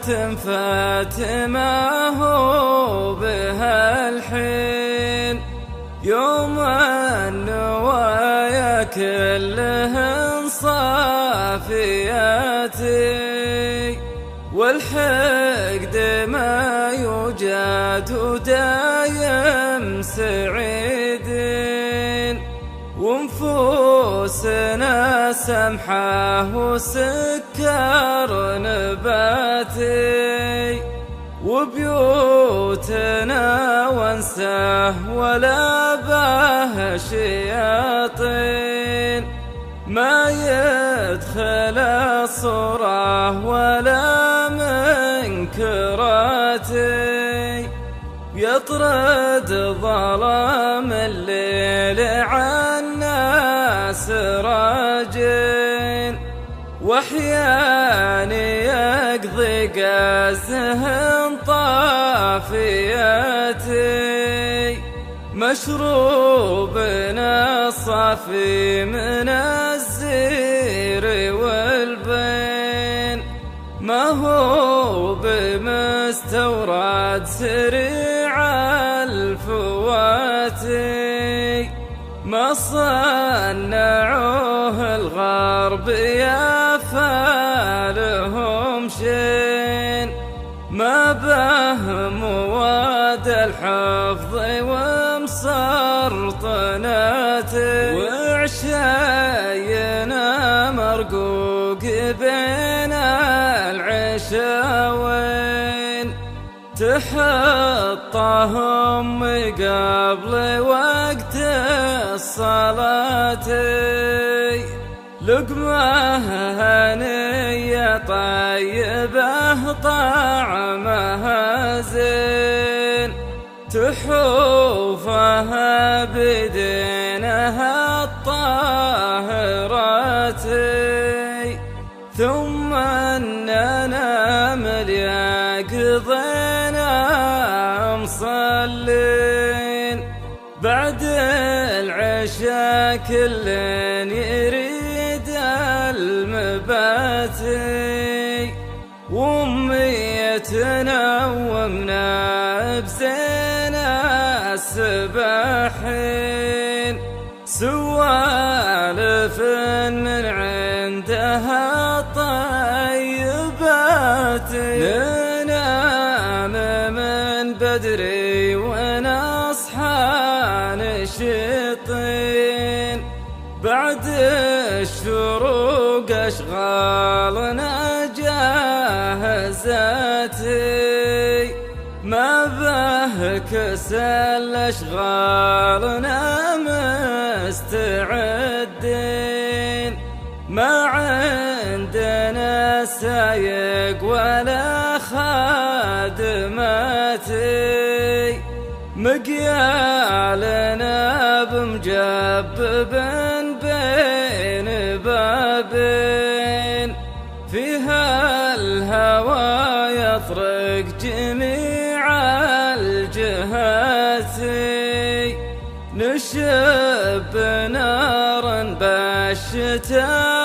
وقت فات ما هو بها الحين، يوم النوايا كلهن صافياتي، والحقد ما يوجد ودايم سعيدين، ونفوسنا سمحة وسكر نباتي، وبيوتنا وانساه ولا به شياطين، ما يدخل الصورة ولا منكراتي، يطرد ظلام الليل عنا سراجين، واحياني يقضي قاسهن طافياتي، مشروبنا الصافي من الزير والبين، ما هو بمستورد سريع الفواتي، ما صنعوه الغرب يا فالهم شين، ما به مواد الحفظ ومسرطناته، وعشاينا مرقوق بين العشاوين، تحطهم قبل وقت الصلاة، لقمة هنية طيبة طعمها زين، تحوفها بدينها الطاهرات، ثم أننا مليا قضينا مصلين، بعد العشاء كل يريد المباتي، وأميتنا ومنا بزينا السباحين، سوالف من عندها طيبات، ننام من بدري ونصحى نشطين، بعد الشروق أشغالنا جاهزاتي، ما به كسل أشغالنا مستعدين، ما عندنا سايق ولا خادماتي، مقيالنا بمجبب بين بابين، فيها الهوى يطرق جميع الجهات، نشب نارا بالشتاء